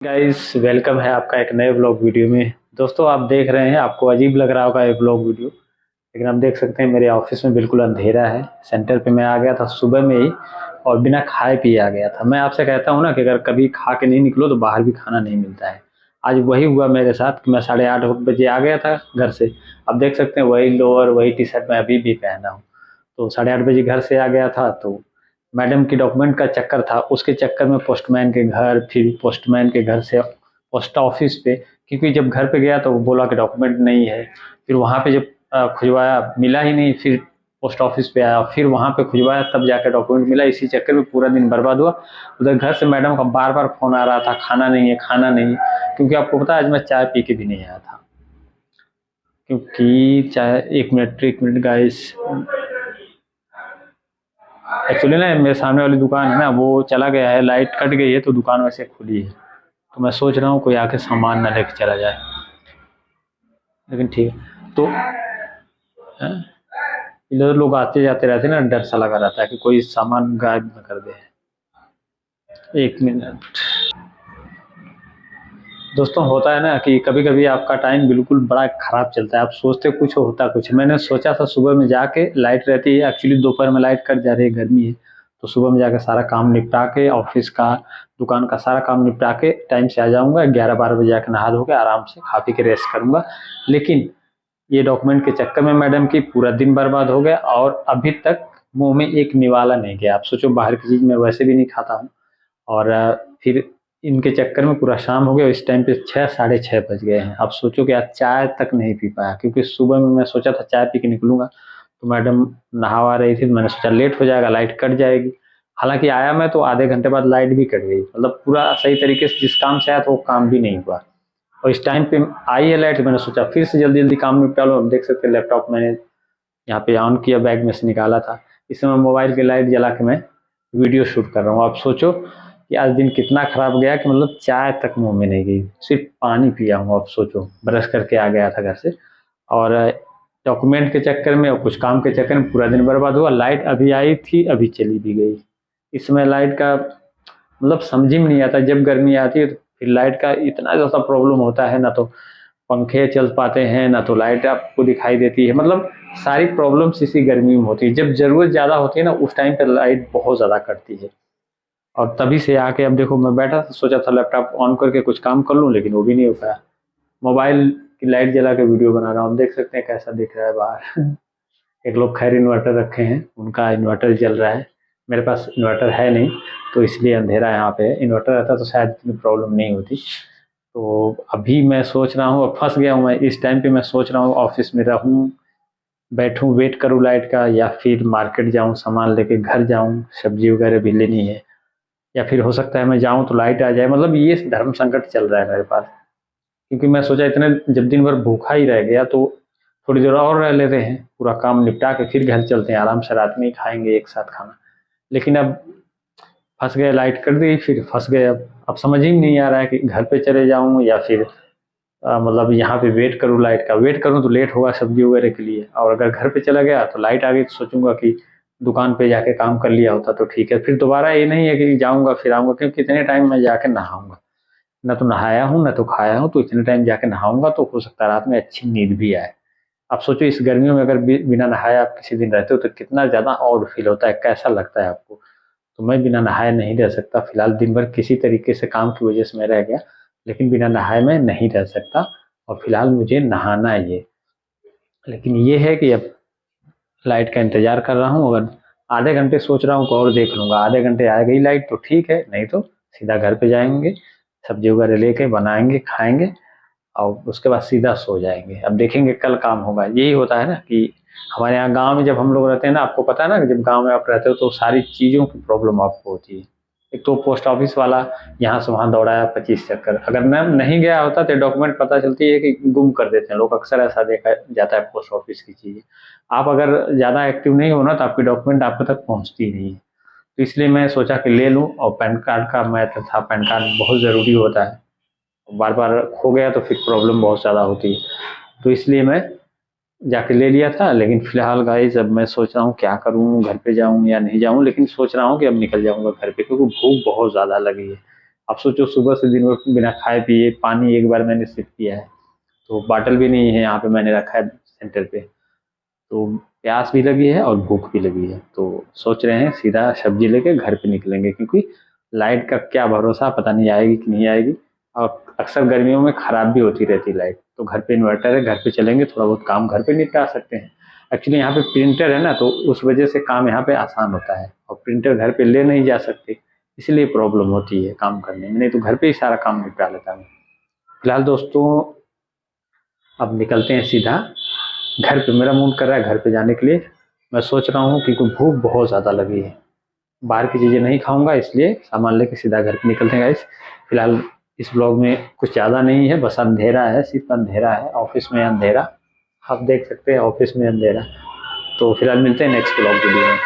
Guys welcome है आपका एक नए ब्लॉग वीडियो में। दोस्तों आप देख रहे हैं, आपको अजीब लग रहा होगा ये ब्लॉग वीडियो, लेकिन आप देख सकते हैं मेरे ऑफिस में बिल्कुल अंधेरा है। सेंटर पे मैं आ गया था सुबह में ही और बिना खाए पिए आ गया था। मैं आपसे कहता हूँ ना कि अगर कभी खा के नहीं निकलो तो बाहर भी खाना नहीं मिलता है। आज वही हुआ मेरे साथ कि मैं 8:30 बजे आ गया था घर से। आप देख सकते हैं वही लोअर वही टी शर्ट मैं अभी भी पहना हूँ। तो 8:30 बजे घर से आ गया था, तो मैडम की डॉक्यूमेंट का चक्कर था, उसके चक्कर में पोस्टमैन के घर, फिर पोस्टमैन के घर से पोस्ट ऑफिस पे, क्योंकि जब घर पे गया तो वो बोला कि डॉक्यूमेंट नहीं है। फिर वहाँ पे जब खुजवाया मिला ही नहीं, फिर पोस्ट ऑफिस पे आया, फिर वहाँ पे खुजवाया तब जाकर डॉक्यूमेंट मिला। इसी चक्कर में पूरा दिन बर्बाद हुआ। उधर घर से मैडम का बार बार फोन आ रहा था, खाना नहीं है खाना नहीं है, क्योंकि आपको पता है आज मैं चाय पी के भी नहीं आया था। क्योंकि चाय, एक मिनट गाइस, एक्चुअली ना मेरे सामने वाली दुकान है ना, वो चला गया है, लाइट कट गई है तो दुकान वैसे खुली है। तो मैं सोच रहा हूँ कोई आके सामान ना लेके चला जाए, लेकिन ठीक है तो इधर लोग आते जाते रहते हैं ना, डर सा लगा रहता है कि कोई सामान गायब न कर दे। एक मिनट दोस्तों, होता है ना कि कभी कभी आपका टाइम बिल्कुल बड़ा खराब चलता है, आप सोचते कुछ होता कुछ। मैंने सोचा था सुबह में जाके, लाइट रहती है एक्चुअली, दोपहर में लाइट कट जा रही है, गर्मी है, तो सुबह में जाकर सारा काम निपटा के ऑफिस का, दुकान का सारा काम निपटा के टाइम से आ जाऊंगा। 11-12 बजे जाकर नहा धो के आराम से खा पी के रेस्ट करूंगा। लेकिन ये डॉक्यूमेंट के चक्कर में मैडम की पूरा दिन बर्बाद हो गया और अभी तक मुंह में एक निवाला नहीं गया। आप सोचो, बाहर की चीज मैं वैसे भी नहीं खाता हूँ, और फिर इनके चक्कर में पूरा शाम हो गया। इस टाइम पे 6 साढ़े 6 बज गए हैं। अब सोचो कि आज चाय तक नहीं पी पाया, क्योंकि सुबह में मैं सोचा था चाय पी के निकलूंगा, तो मैडम नहावा रही थी, तो मैंने सोचा लेट हो जाएगा, लाइट कट जाएगी। हालांकि आया मैं तो आधे घंटे बाद लाइट भी कट गई, मतलब पूरा सही तरीके से जिस काम से आया था वो काम भी नहीं हुआ। और इस टाइम पे आई है लाइट, तो मैंने सोचा फिर से जल्दी जल्दी काम निपटा लो। अब देख सकते हैं लैपटॉप मैंने यहाँ पे ऑन किया, बैग में से निकाला था। इस समय मोबाइल की लाइट जला के मैं वीडियो शूट कर रहा हूँ। आप सोचो कि आज दिन कितना खराब गया, कि मतलब चाय तक मुंह में नहीं गई, सिर्फ पानी पिया हूँ। आप सोचो, ब्रश करके आ गया था घर से, और डॉक्यूमेंट के चक्कर में और कुछ काम के चक्कर में पूरा दिन बर्बाद हुआ। लाइट अभी आई थी, अभी चली भी गई। इस समय लाइट का मतलब समझ ही में नहीं आता। जब गर्मी आती है तो फिर लाइट का इतना ज़्यादा प्रॉब्लम होता है ना, तो पंखे चल पाते हैं ना, तो लाइट आपको दिखाई देती है। मतलब सारी प्रॉब्लम्स इसी गर्मी में होती है। जब जरूरत ज़्यादा होती है ना, उस टाइम पर लाइट बहुत ज़्यादा कटती है। और तभी से आके अब देखो, मैं बैठा था, सोचा था लैपटॉप ऑन करके कुछ काम कर लूँ, लेकिन वो भी नहीं हो पाया। मोबाइल की लाइट जला के वीडियो बना रहा हूँ। देख सकते हैं कैसा दिख रहा है बाहर। एक लोग खैर इन्वर्टर रखे हैं, उनका इन्वर्टर जल रहा है। मेरे पास इन्वर्टर है नहीं, तो इसलिए अंधेरा यहाँ पे है। इन्वर्टर रहता तो शायद इतनी प्रॉब्लम नहीं होती। तो अभी मैं सोच रहा हूँ, अब फंस गया हूँ मैं इस टाइम पे। मैं सोच रहा हूँ ऑफिस में रहूँ, बैठूँ, वेट करूँ लाइट का, या फिर मार्केट जाऊँ सामान लेके घर जाऊँ, सब्जी वगैरह भी लेनी है। या फिर हो सकता है मैं जाऊँ तो लाइट आ जाए। मतलब ये धर्म संकट चल रहा है मेरे पास। क्योंकि मैं सोचा इतने, जब दिन भर भूखा ही रह गया तो थोड़ी देर और रह लेते हैं, पूरा काम निपटा के फिर घर चलते हैं, आराम से रात में ही खाएंगे एक साथ खाना। लेकिन अब फंस गए, लाइट कर दी, फिर फंस गए। अब समझ ही नहीं आ रहा है कि घर पे चले जाऊं या फिर मतलब यहाँ पे वेट करूँ, लाइट का वेट करूँ तो लेट होगा सब्जी वगैरह के लिए। और अगर घर पे चला गया तो लाइट आ गई, तो सोचूंगा कि दुकान पे जाके काम कर लिया होता तो ठीक है। फिर दोबारा ये नहीं है कि जाऊंगा फिर आऊंगा, क्योंकि इतने टाइम में जाके नहाऊंगा, ना तो नहाया हूँ ना तो खाया हूँ, तो इतने टाइम जाके नहाऊंगा तो हो सकता है रात में अच्छी नींद भी आए। आप सोचो इस गर्मियों में अगर बिना नहाए आप किसी दिन रहते हो तो कितना ज़्यादा ऑड फील होता है, कैसा लगता है आपको। तो मैं बिना नहाए नहीं रह सकता। फिलहाल दिन भर किसी तरीके से काम की वजह से मैं रह गया, लेकिन बिना नहाए मैं नहीं रह सकता। और फिलहाल मुझे नहाना है ये। लेकिन ये है कि अब लाइट का इंतजार कर रहा हूँ। अगर आधे घंटे सोच रहा हूँ कि और देख लूंगा, आधे घंटे आ गई लाइट तो ठीक है, नहीं तो सीधा घर पे जाएंगे, सब्जी वगैरह लेके बनाएंगे खाएंगे, और उसके बाद सीधा सो जाएंगे। अब देखेंगे कल काम होगा। यही होता है ना कि हमारे यहाँ गांव में जब हम लोग रहते हैं ना, आपको पता है ना कि जब गांव में आप रहते हो तो सारी चीज़ों की प्रॉब्लम आपको होती है। एक तो पोस्ट ऑफिस वाला यहाँ से वहाँ दौड़ाया 25 चक्कर, अगर मैं नहीं गया होता तो डॉक्यूमेंट पता चलती है कि गुम कर देते हैं लोग, अक्सर ऐसा देखा जाता है पोस्ट ऑफिस की चीज़ें। आप अगर ज़्यादा एक्टिव नहीं हो ना, तो आपकी डॉक्यूमेंट आप तक पहुँचती नहीं है। तो इसलिए मैं सोचा कि ले लूँ। और पैन कार्ड का मैटर था, पैन कार्ड बहुत ज़रूरी होता है, बार बार खो गया तो फिर प्रॉब्लम बहुत ज़्यादा होती है। तो इसलिए मैं जाके ले लिया था। लेकिन फिलहाल गाइस अब मैं सोच रहा हूँ क्या करूँ, घर पे जाऊँ या नहीं जाऊँ। लेकिन सोच रहा हूँ कि अब निकल जाऊँगा घर पे, क्योंकि भूख बहुत ज़्यादा लगी है। आप सोचो सुबह से दिन भर बिना खाए पिए, पानी एक बार मैंने सिप किया है, तो बॉटल भी नहीं है यहाँ पे, मैंने रखा है सेंटर पे। तो प्यास भी लगी है और भूख भी लगी है, तो सोच रहे हैं सीधा सब्जी लेके घर पे निकलेंगे, क्योंकि लाइट का क्या भरोसा, पता नहीं आएगी कि नहीं आएगी। और अक्सर गर्मियों में ख़राब भी होती रहती है लाइट, तो घर पे इन्वर्टर है, घर पे चलेंगे, थोड़ा बहुत काम घर पे निपटा सकते हैं। एक्चुअली यहाँ पे प्रिंटर है ना, तो उस वजह से काम यहाँ पे आसान होता है, और प्रिंटर घर पे ले नहीं जा सकते, इसलिए प्रॉब्लम होती है काम करने में, नहीं तो घर पे ही सारा काम निपटा लेता हूँ। फिलहाल दोस्तों अब निकलते हैं सीधा घर पे, मेरा मूड कर रहा है घर पे जाने के लिए। मैं सोच रहा हूँ क्योंकि भूख बहुत ज़्यादा लगी है, बाहर की चीज़ें नहीं खाऊंगा, इसलिए सामान लेके सीधा घर पे निकलते हैं गाइस। फिलहाल इस ब्लॉग में कुछ ज़्यादा नहीं है, बस अंधेरा है, सिर्फ अंधेरा है, ऑफिस में अंधेरा, आप देख सकते हैं ऑफिस में अंधेरा। तो फिलहाल मिलते हैं नेक्स्ट ब्लॉग वीडियो में।